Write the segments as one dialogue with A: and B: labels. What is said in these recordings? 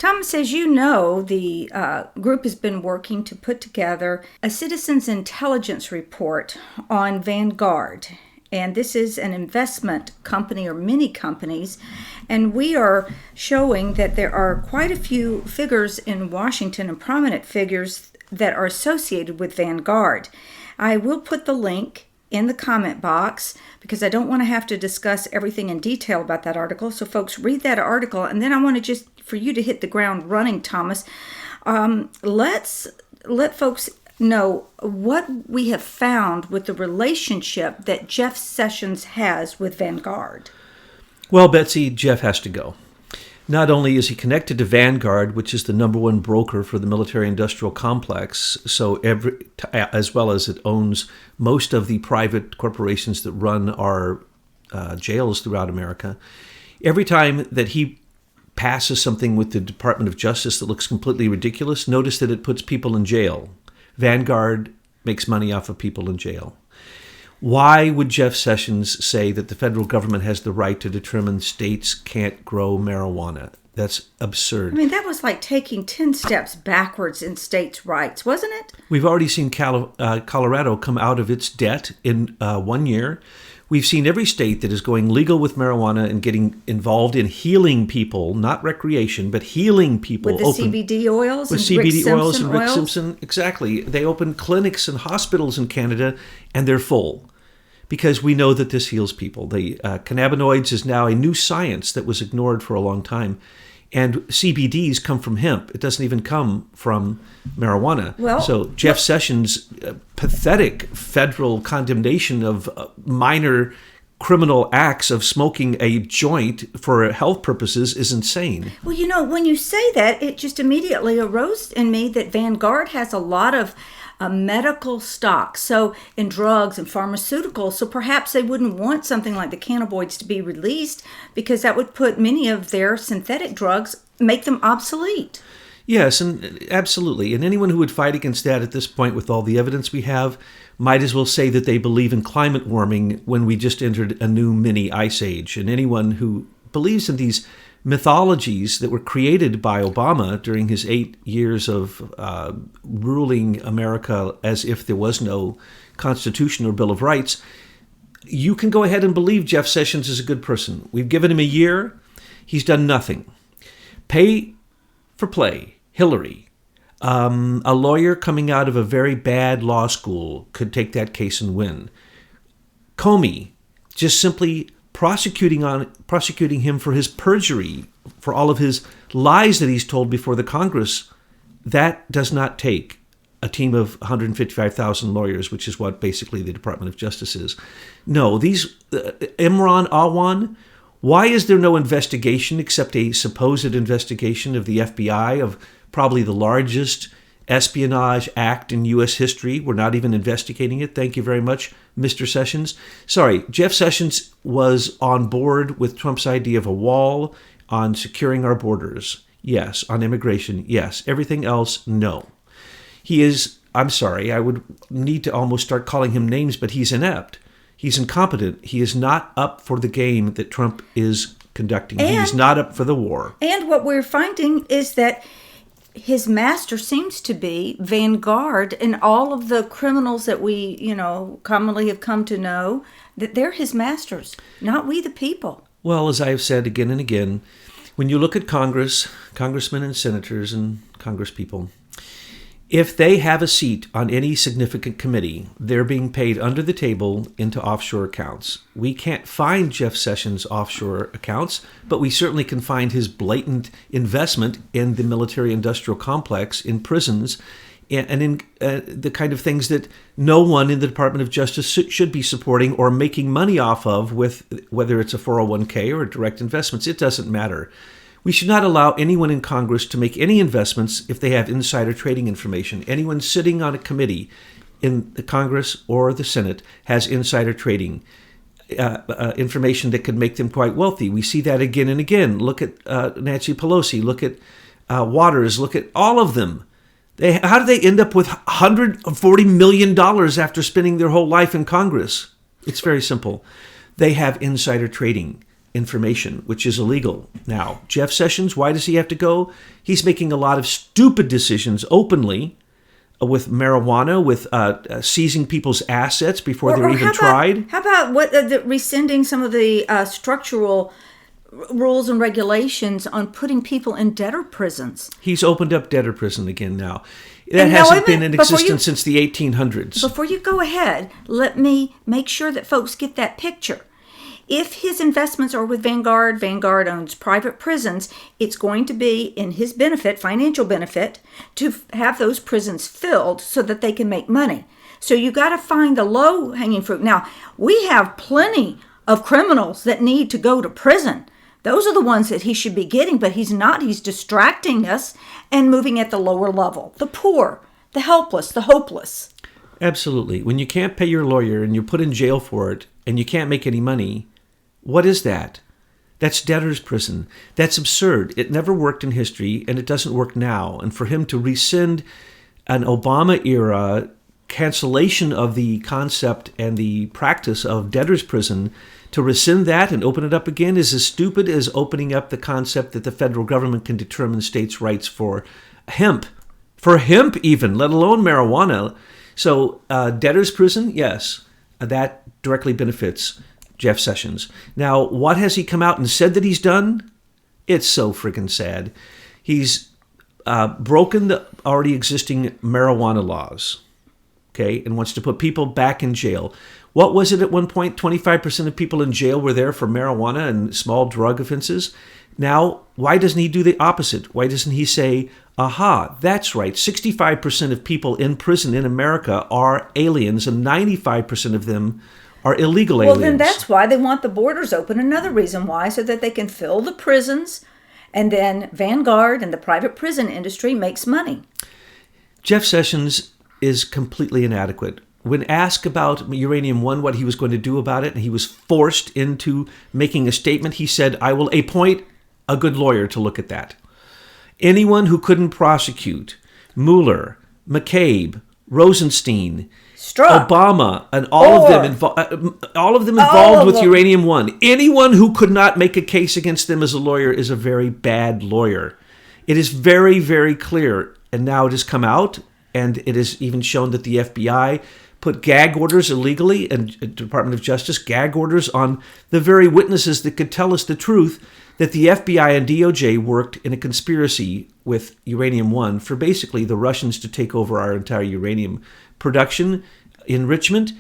A: Thomas, as you know, the group has been working to put together a citizens' intelligence report on Vanguard. And this is an investment company or many companies. And we are showing that there are quite a few figures in Washington and prominent figures that are associated with Vanguard. I will put the link in the comment box because I don't want to have to discuss everything in detail about that article. So folks, read that article, and then I want to just for you to hit the ground running, Thomas. Let's let folks know what we have found with the relationship that Jeff Sessions has with Vanguard.
B: Well, Betsy, Jeff has to go. Not only is he connected to Vanguard, which is the number one broker for the military-industrial complex, as well as it owns most of the private corporations that run our jails throughout America. Every time that he passes something with the Department of Justice that looks completely ridiculous, notice that it puts people in jail. Vanguard makes money off of people in jail. Why would Jeff Sessions say that the federal government has the right to determine states can't grow marijuana? That's absurd.
A: I mean, that was like taking 10 steps backwards in states' rights, wasn't it?
B: We've already seen Colorado come out of its debt in 1 year. We've seen every state that is going legal with marijuana and getting involved in healing people, not recreation, but healing people.
A: With the CBD oils
B: with
A: and
B: CBD oils and Rick
A: oils?
B: Simpson. Exactly. They open clinics and hospitals in Canada, and they're full because we know that this heals people. The cannabinoids is now a new science that was ignored for a long time. And CBDs come from hemp. It doesn't even come from marijuana. So Jeff Sessions' pathetic federal condemnation of minor criminal acts of smoking a joint for health purposes is insane.
A: Well, you know, when you say that, it just immediately arose in me that Vanguard has a lot of medical stock, so in drugs and pharmaceuticals, so perhaps they wouldn't want something like the cannabinoids to be released because that would put many of their synthetic drugs, make them obsolete.
B: Yes, and absolutely. And anyone who would fight against that at this point with all the evidence we have might as well say that they believe in climate warming when we just entered a new mini ice age. And anyone who believes in these mythologies that were created by Obama during his 8 years of ruling America as if there was no Constitution or Bill of Rights, you can go ahead and believe Jeff Sessions is a good person. We've given him a year. He's done nothing. Pay for play. Hillary, a lawyer coming out of a very bad law school could take that case and win. Comey, just simply prosecuting him for his perjury, for all of his lies that he's told before the Congress, that does not take a team of 155,000 lawyers, which is what basically the Department of Justice is. No, these Imran Awan, why is there no investigation except a supposed investigation of the FBI of probably the largest espionage act in U.S. history? We're not even investigating it. Thank you very much, Mr. Sessions. Sorry, Jeff Sessions was on board with Trump's idea of a wall, on securing our borders. Yes. On immigration. Yes. Everything else, no. He is, I'm sorry, I would need to almost start calling him names, but he's inept. He's incompetent. He is not up for the game that Trump is conducting. He's not up for the war.
A: And what we're finding is that his master seems to be Vanguard, and all of the criminals that we, commonly have come to know, that they're his masters, not we the people.
B: Well, as I have said again and again, when you look at Congress, congressmen and senators and congresspeople, if they have a seat on any significant committee, they're being paid under the table into offshore accounts. We can't find Jeff Sessions' offshore accounts, but we certainly can find his blatant investment in the military-industrial complex, in prisons, and in the kind of things that no one in the Department of Justice should be supporting or making money off of, with whether it's a 401k or direct investments. It doesn't matter. We should not allow anyone in Congress to make any investments if they have insider trading information. Anyone sitting on a committee in the Congress or the Senate has insider trading information that could make them quite wealthy. We see that again and again. Look at Nancy Pelosi. Look at Waters. Look at all of them. How do they end up with $140 million after spending their whole life in Congress? It's very simple. They have insider trading. information, which is illegal. Now, Jeff Sessions, why does he have to go? He's making a lot of stupid decisions openly with marijuana, with seizing people's assets before they're even tried.
A: How about rescinding some of the structural rules and regulations on putting people in debtor prisons?
B: He's opened up debtor prison again now. That hasn't been in existence since the 1800s.
A: Before you go ahead, let me make sure that folks get that picture. If his investments are with Vanguard, Vanguard owns private prisons, it's going to be in his benefit, financial benefit, to have those prisons filled so that they can make money. So you got to find the low-hanging fruit. Now, we have plenty of criminals that need to go to prison. Those are the ones that he should be getting, but he's not. He's distracting us and moving at the lower level. The poor, the helpless, the hopeless.
B: Absolutely. When you can't pay your lawyer and you're put in jail for it and you can't make any money, what is that? That's debtor's prison. That's absurd. It never worked in history, and it doesn't work now. And for him to rescind an Obama-era cancellation of the concept and the practice of debtor's prison, to rescind that and open it up again is as stupid as opening up the concept that the federal government can determine states' rights for hemp even, let alone marijuana. So debtor's prison, yes, that directly benefits Jeff Sessions. Now, what has he come out and said that he's done? It's so friggin' sad. He's broken the already existing marijuana laws, okay, and wants to put people back in jail. What was it at one point? 25% of people in jail were there for marijuana and small drug offenses. Now, why doesn't he do the opposite? Why doesn't he say, aha, that's right, 65% of people in prison in America are aliens and 95% of them are illegal aliens?
A: Well, then that's why they want the borders open. Another reason why, so that they can fill the prisons, and then Vanguard and the private prison industry makes money.
B: Jeff Sessions is completely inadequate. When asked about Uranium One, what he was going to do about it, and he was forced into making a statement, he said, I will appoint a good lawyer to look at that. Anyone who couldn't prosecute Mueller, McCabe, Rosenstein,
A: Strzok,
B: Obama, and all of them involved with Uranium One. Anyone who could not make a case against them as a lawyer is a very bad lawyer. It is very, very clear, and now it has come out, and it is even shown that the FBI put gag orders illegally, and Department of Justice gag orders on the very witnesses that could tell us the truth, that the FBI and DOJ worked in a conspiracy with Uranium One for basically the Russians to take over our entire uranium production, enrichment,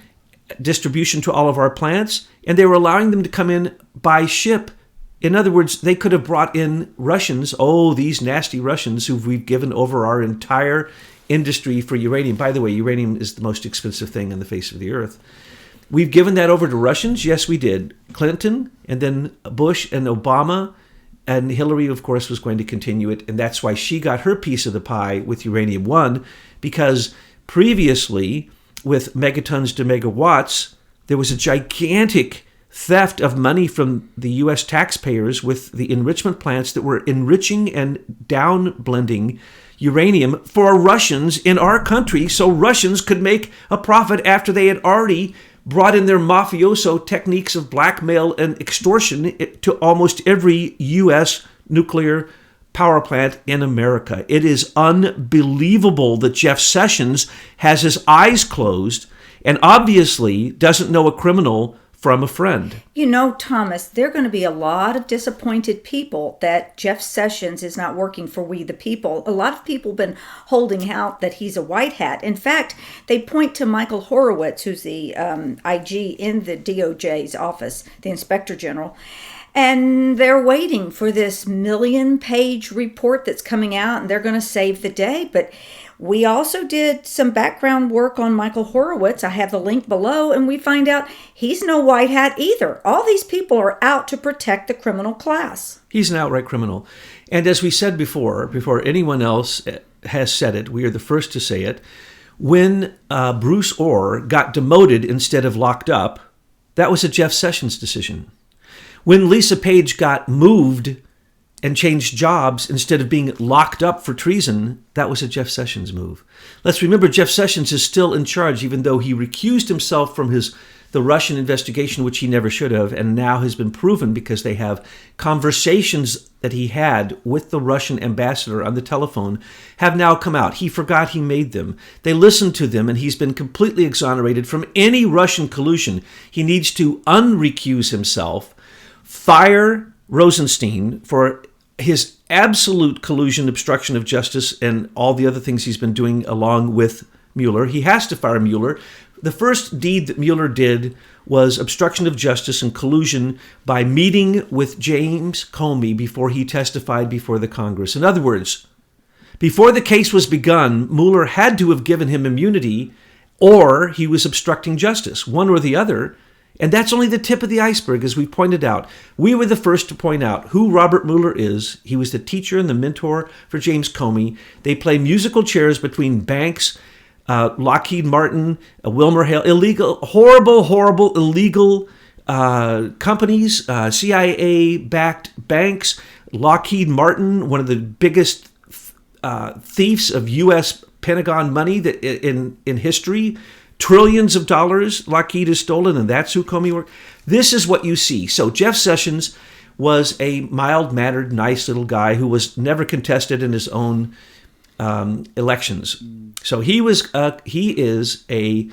B: distribution to all of our plants, and they were allowing them to come in by ship. In other words, they could have brought in Russians, these nasty Russians who we've given over our entire industry for uranium. By the way, uranium is the most expensive thing on the face of the earth. We've given that over to Russians? Yes, we did. Clinton, and then Bush and Obama, and Hillary, of course, was going to continue it, and that's why she got her piece of the pie with Uranium One, because previously, with megatons to megawatts, there was a gigantic theft of money from the U.S. taxpayers with the enrichment plants that were enriching and downblending uranium for Russians in our country so Russians could make a profit after they had already brought in their mafioso techniques of blackmail and extortion to almost every U.S. nuclear power plant in America. It is unbelievable that Jeff Sessions has his eyes closed and obviously doesn't know a criminal from a friend.
A: You know, Thomas, there are going to be a lot of disappointed people that Jeff Sessions is not working for we the people. A lot of people have been holding out that he's a white hat. In fact, they point to Michael Horowitz, who's the IG in the DOJ's office, the Inspector General, and they're waiting for this 1 million-page report that's coming out, and they're going to save the day. But we also did some background work on Michael Horowitz. I have the link below, and we find out he's no white hat either. All these people are out to protect the criminal class.
B: He's an outright criminal. And as we said before anyone else has said it, we are the first to say it, when Bruce Orr got demoted instead of locked up, that was a Jeff Sessions decision. When Lisa Page got moved and changed jobs instead of being locked up for treason, that was a Jeff Sessions move. Let's remember, Jeff Sessions is still in charge, even though he recused himself from the Russian investigation, which he never should have, and now has been proven because they have conversations that he had with the Russian ambassador on the telephone, have now come out. He forgot he made them. They listened to them, and he's been completely exonerated from any Russian collusion. He needs to unrecuse himself, fire Rosenstein for his absolute collusion, obstruction of justice, and all the other things he's been doing along with Mueller. He has to fire Mueller. The first deed that Mueller did was obstruction of justice and collusion by meeting with James Comey before he testified before the Congress. In other words, before the case was begun, Mueller had to have given him immunity, or he was obstructing justice, one or the other. And that's only the tip of the iceberg, as we pointed out. We were the first to point out who Robert Mueller is. He was the teacher and the mentor for James Comey. They play musical chairs between banks, Lockheed Martin, Wilmer Hale, illegal, horrible, illegal companies, CIA-backed banks. Lockheed Martin, one of the biggest thieves of U.S. Pentagon money that in history. Trillions of dollars Lockheed has stolen, and that's who Comey worked. This is what you see. So Jeff Sessions was a mild-mannered, nice little guy who was never contested in his own elections. So he is a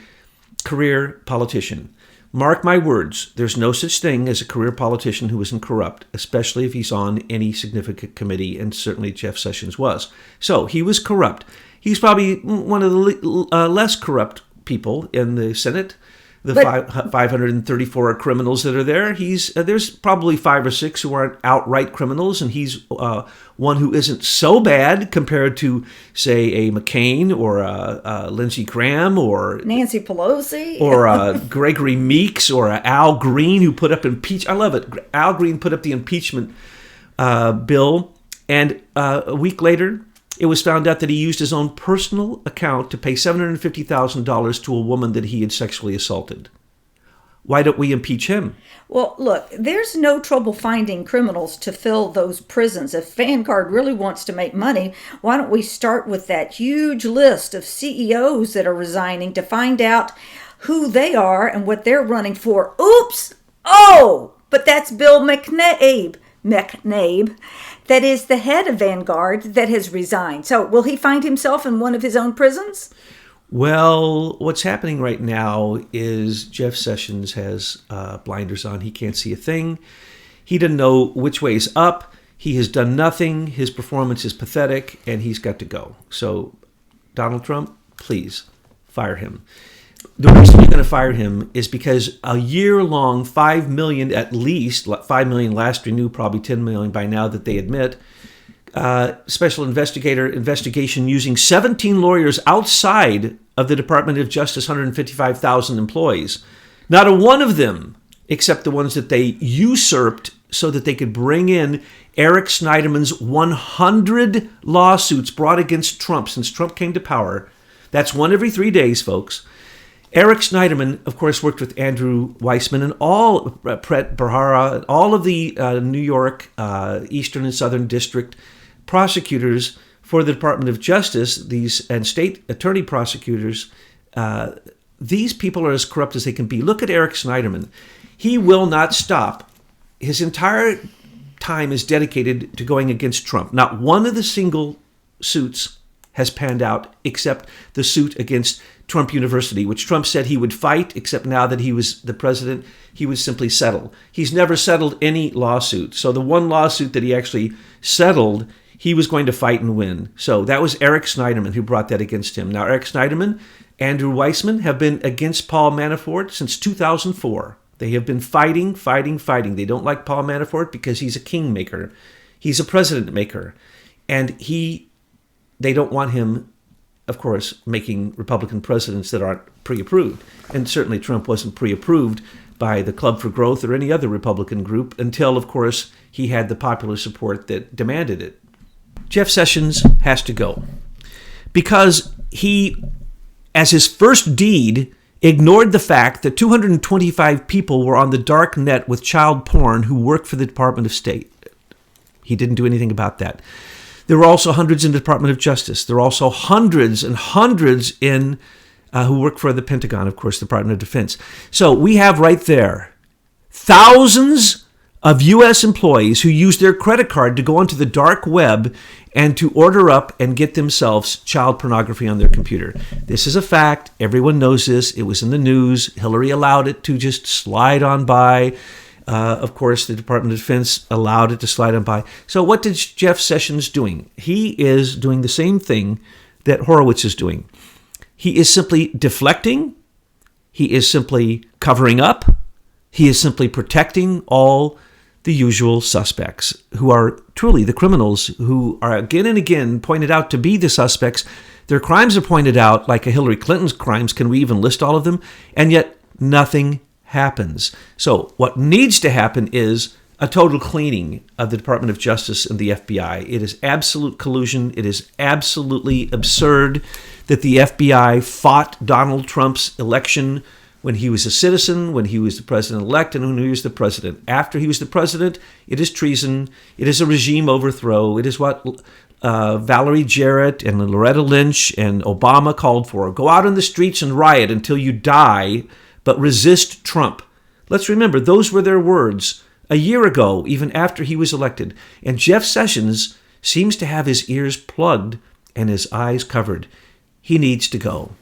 B: career politician. Mark my words, there's no such thing as a career politician who isn't corrupt, especially if he's on any significant committee, and certainly Jeff Sessions was. So he was corrupt. He's probably one of the less corrupt people in the Senate. The 534 criminals that are there, there's probably 5 or 6 who aren't outright criminals, and he's one who isn't so bad compared to, say, a McCain or a Lindsey Graham or
A: Nancy Pelosi
B: or Gregory Meeks or Al Green, who put up I love it. Al Green put up the impeachment bill, and a week later, it was found out that he used his own personal account to pay $750,000 to a woman that he had sexually assaulted. Why don't we impeach him?
A: Well, look, there's no trouble finding criminals to fill those prisons. If Vanguard really wants to make money, why don't we start with that huge list of CEOs that are resigning to find out who they are and what they're running for? Oops! Oh! But that's Bill McNabe, that is the head of Vanguard, that has resigned. So will he find himself in one of his own prisons?
B: Well, what's happening right now is Jeff Sessions has blinders on. He can't see a thing. He doesn't know which way is up. He has done nothing. His performance is pathetic, and he's got to go. So, Donald Trump, please fire him. The reason you're going to fire him is because a year-long, $5 million at least, $5 million last renew, probably $10 million by now that they admit, special investigation using 17 lawyers outside of the Department of Justice, 155,000 employees. Not a one of them, except the ones that they usurped so that they could bring in Eric Schneiderman's 100 lawsuits brought against Trump since Trump came to power. That's one every 3 days, folks. Eric Schneiderman, of course, worked with Andrew Weissman and all, Pret Bharara, all of the New York Eastern and Southern District prosecutors for the Department of Justice, and state attorney prosecutors. These people are as corrupt as they can be. Look at Eric Schneiderman. He will not stop. His entire time is dedicated to going against Trump. Not one of the single suits has panned out except the suit against Trump University, which Trump said he would fight, except now that he was the president, he would simply settle. He's never settled any lawsuit. So the one lawsuit that he actually settled, he was going to fight and win. So that was Eric Schneiderman who brought that against him. Now, Eric Schneiderman, Andrew Weissman have been against Paul Manafort since 2004. They have been fighting. They don't like Paul Manafort because he's a kingmaker. He's a president maker. And they don't want him, of course, making Republican presidents that aren't pre-approved. And certainly Trump wasn't pre-approved by the Club for Growth or any other Republican group until, of course, he had the popular support that demanded it. Jeff Sessions has to go because he, as his first deed, ignored the fact that 225 people were on the dark net with child porn who worked for the Department of State. He didn't do anything about that. There were also hundreds in the Department of Justice. There were also hundreds and hundreds in who work for the Pentagon, of course, the Department of Defense. So we have right there thousands of U.S. employees who use their credit card to go onto the dark web and to order up and get themselves child pornography on their computer. This is a fact. Everyone knows this. It was in the news. Hillary allowed it to just slide on by. Of course, the Department of Defense allowed it to slide on by. So what did Jeff Sessions doing? He is doing the same thing that Horowitz is doing. He is simply deflecting. He is simply covering up. He is simply protecting all the usual suspects who are truly the criminals who are again and again pointed out to be the suspects. Their crimes are pointed out like a Hillary Clinton's crimes. Can we even list all of them? And yet nothing happens. So what needs to happen is a total cleaning of the Department of Justice and the FBI. It is absolute collusion. It is absolutely absurd that the FBI fought Donald Trump's election when he was a citizen, when he was the president-elect, and when he was the president. After he was the president, it is treason. It is a regime overthrow. It is what Valerie Jarrett and Loretta Lynch and Obama called for. Go out on the streets and riot until you die, but resist Trump. Let's remember, those were their words a year ago, even after he was elected. And Jeff Sessions seems to have his ears plugged and his eyes covered. He needs to go.